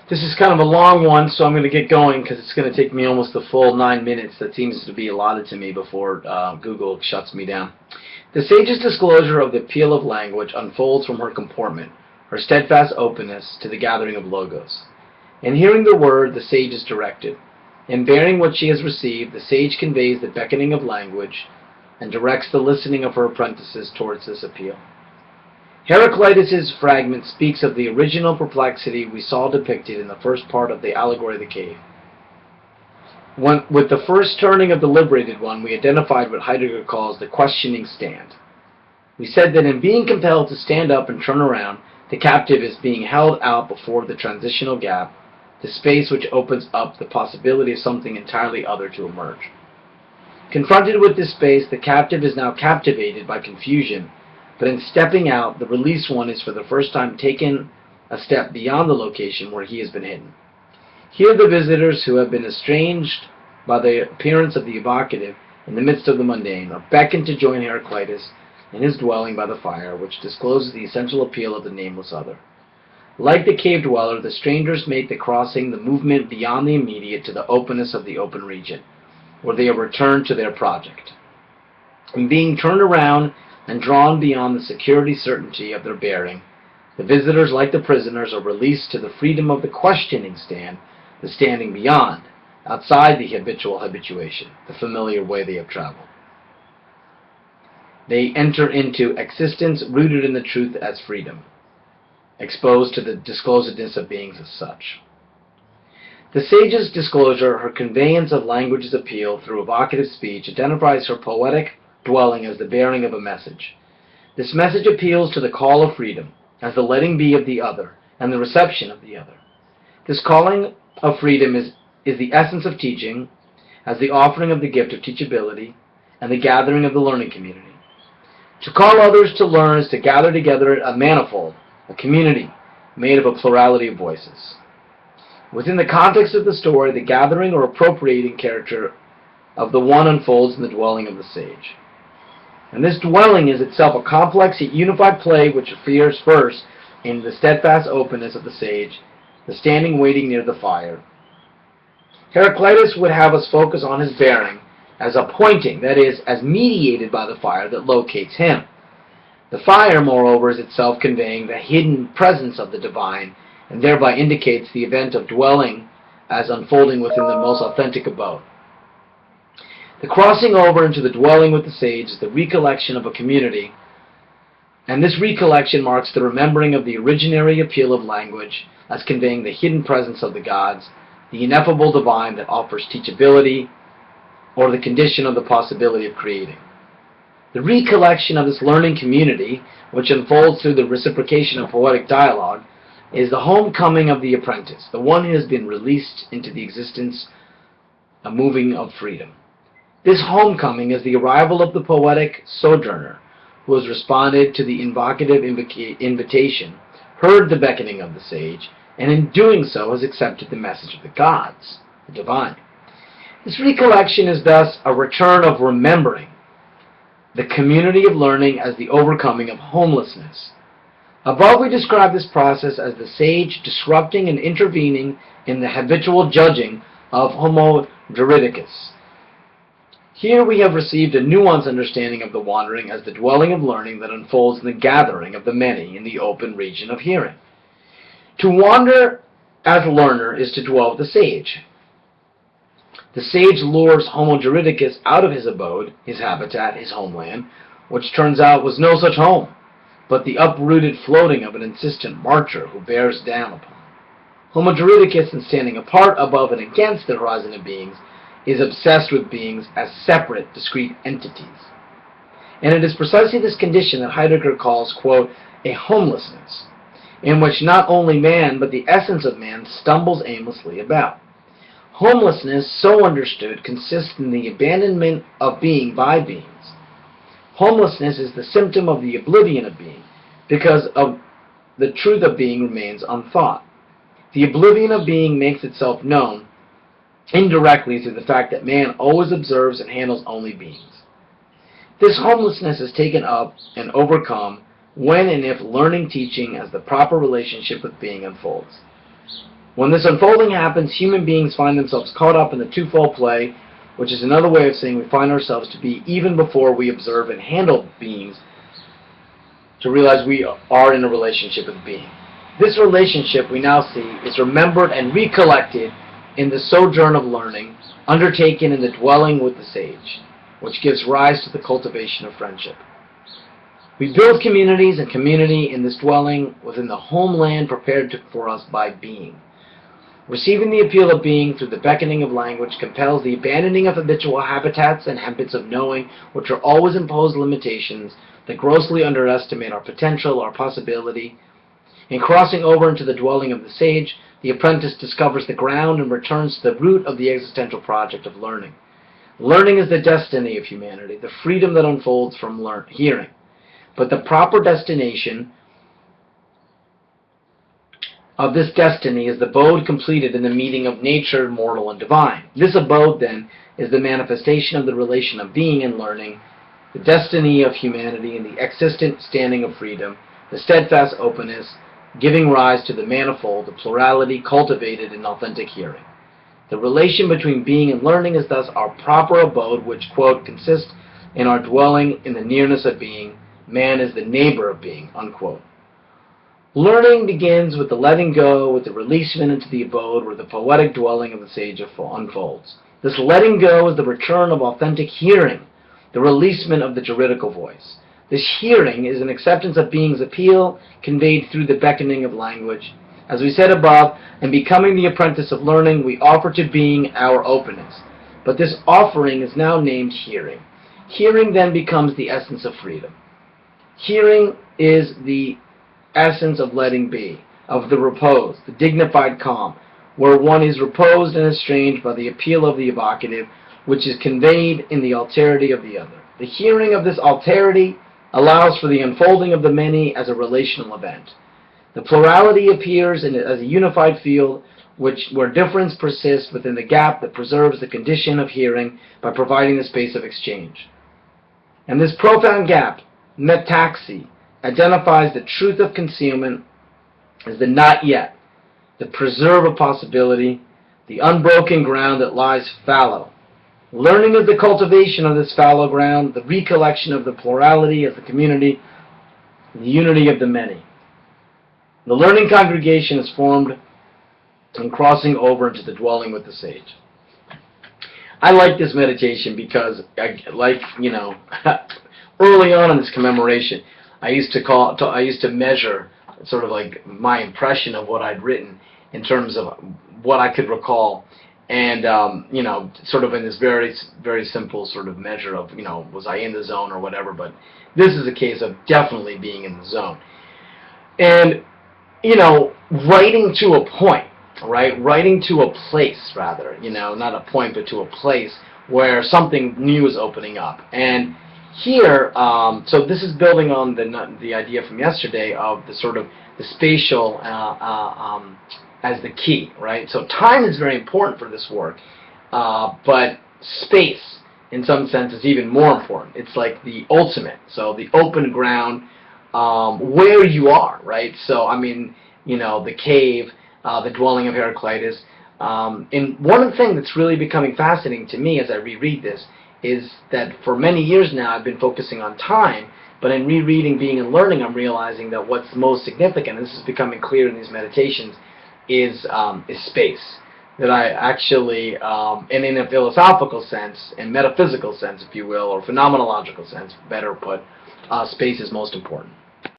This is kind of a long one, so I'm going to get going because it's going to take me almost the full 9 minutes that seems to be allotted to me before Google shuts me down. The sage's disclosure of the appeal of language unfolds from her comportment, her steadfast openness to the gathering of logos. In hearing the word, the sage is directed. In bearing what she has received, the sage conveys the beckoning of language and directs the listening of her apprentices towards this appeal. Heraclitus' fragment speaks of the original perplexity we saw depicted in the first part of the allegory of the cave. With the first turning of the liberated one, we identified what Heidegger calls the questioning stand. We said that in being compelled to stand up and turn around, the captive is being held out before the transitional gap, the space which opens up the possibility of something entirely other to emerge. Confronted with this space, the captive is now captivated by confusion, but in stepping out, the released one is for the first time taken a step beyond the location where he has been hidden. Here the visitors who have been estranged by the appearance of the evocative in the midst of the mundane are beckoned to join Heraclitus in his dwelling by the fire, which discloses the essential appeal of the nameless other. Like the cave dweller, the strangers make the crossing the movement beyond the immediate to the openness of the open region, where they are returned to their project. In being turned around and drawn beyond the security certainty of their bearing, the visitors, like the prisoners, are released to the freedom of the questioning stand, the standing beyond, outside the habitual habituation, the familiar way they have traveled. They enter into existence rooted in the truth as freedom, exposed to the disclosedness of beings as such. The sage's disclosure, her conveyance of language's appeal through evocative speech, identifies her poetic dwelling as the bearing of a message. This message appeals to the call of freedom, as the letting be of the other, and the reception of the other. This calling of freedom is the essence of teaching, as the offering of the gift of teachability, and the gathering of the learning community. To call others to learn is to gather together a manifold, a community, made of a plurality of voices. Within the context of the story, the gathering or appropriating character of the one unfolds in the dwelling of the sage. And this dwelling is itself a complex yet unified play which appears first in the steadfast openness of the sage, the standing waiting near the fire. Heraclitus would have us focus on his bearing as a pointing, that is, as mediated by the fire that locates him. The fire, moreover, is itself conveying the hidden presence of the divine, and thereby indicates the event of dwelling as unfolding within the most authentic abode. The crossing over into the dwelling with the sage is the recollection of a community, and this recollection marks the remembering of the originary appeal of language as conveying the hidden presence of the gods, the ineffable divine that offers teachability, or the condition of the possibility of creating. The recollection of this learning community, which unfolds through the reciprocation of poetic dialogue, is the homecoming of the apprentice, the one who has been released into the existence, a moving of freedom. This homecoming is the arrival of the poetic sojourner, who has responded to the invocative invitation, heard the beckoning of the sage, and in doing so has accepted the message of the gods, the divine. This recollection is thus a return of remembering the community of learning as the overcoming of homelessness. Above, we describe this process as the sage disrupting and intervening in the habitual judging of Homo juridicus. Here we have received a nuanced understanding of the wandering as the dwelling of learning that unfolds in the gathering of the many in the open region of hearing. To wander as a learner is to dwell with the sage. The sage lures Homo juridicus out of his abode, his habitat, his homeland, which turns out was no such home, but the uprooted floating of an insistent marcher who bears down upon. Homo juridicus, in standing apart, above, and against the horizon of beings, is obsessed with beings as separate, discrete entities. And it is precisely this condition that Heidegger calls, quote, a homelessness, in which not only man, but the essence of man stumbles aimlessly about. Homelessness, so understood, consists in the abandonment of being by beings. Homelessness is the symptom of the oblivion of being, because of the truth of being remains unthought. The oblivion of being makes itself known indirectly through the fact that man always observes and handles only beings. This homelessness is taken up and overcome when and if learning teaching as the proper relationship with being unfolds. When this unfolding happens, human beings find themselves caught up in the twofold play, which is another way of saying we find ourselves to be, even before we observe and handle beings, to realize we are in a relationship with being. This relationship, we now see, is remembered and recollected in the sojourn of learning, undertaken in the dwelling with the sage, which gives rise to the cultivation of friendship. We build communities and community in this dwelling within the homeland prepared for us by being. Receiving the appeal of being through the beckoning of language compels the abandoning of habitual habitats and habits of knowing, which are always imposed limitations that grossly underestimate our potential, our possibility. In crossing over into the dwelling of the sage, the apprentice discovers the ground and returns to the root of the existential project of learning. Learning is the destiny of humanity, the freedom that unfolds from hearing. But the proper destination of this destiny is the abode completed in the meeting of nature, mortal, and divine. This abode, then, is the manifestation of the relation of being and learning, the destiny of humanity, and the existent standing of freedom, the steadfast openness, giving rise to the manifold, the plurality cultivated in authentic hearing. The relation between being and learning is thus our proper abode, which, quote, consists in our dwelling in the nearness of being. Man is the neighbor of being, unquote. Learning begins with the letting go, with the releasement into the abode where the poetic dwelling of the sage unfolds. This letting go is the return of authentic hearing, the releasement of the juridical voice. This hearing is an acceptance of being's appeal conveyed through the beckoning of language. As we said above, in becoming the apprentice of learning, we offer to being our openness. But this offering is now named hearing. Hearing then becomes the essence of freedom. Hearing is the essence of letting be, of the repose, the dignified calm, where one is reposed and estranged by the appeal of the evocative, which is conveyed in the alterity of the other. The hearing of this alterity allows for the unfolding of the many as a relational event. The plurality appears as a unified field where difference persists within the gap that preserves the condition of hearing by providing the space of exchange. And this profound gap, metaxy, identifies the truth of concealment as the not yet, the preserve of possibility, the unbroken ground that lies fallow. Learning is the cultivation of this fallow ground, the recollection of the plurality of the community, the unity of the many. The learning congregation is formed in crossing over into the dwelling with the sage. I like this meditation because, early on in this commemoration, I used to measure sort of like my impression of what I'd written in terms of what I could recall, and sort of in this very, very simple sort of measure of, was I in the zone or whatever. But this is a case of definitely being in the zone, and writing to a point, right? Writing to a place, rather, not a point, but to a place where something new is opening up. And here, so this is building on the idea from yesterday of the sort of the spatial as the key, right? So time is very important for this work, but space, in some sense, is even more important. It's like the ultimate, so the open ground, where you are, right? So, the cave, the dwelling of Heraclitus. And one thing that's really becoming fascinating to me as I reread this is that for many years now I've been focusing on time, but in rereading Being and Learning, I'm realizing that what's most significant, and this is becoming clear in these meditations, is space. That I actually, and in a philosophical sense, and metaphysical sense, if you will, or phenomenological sense, better put, space is most important.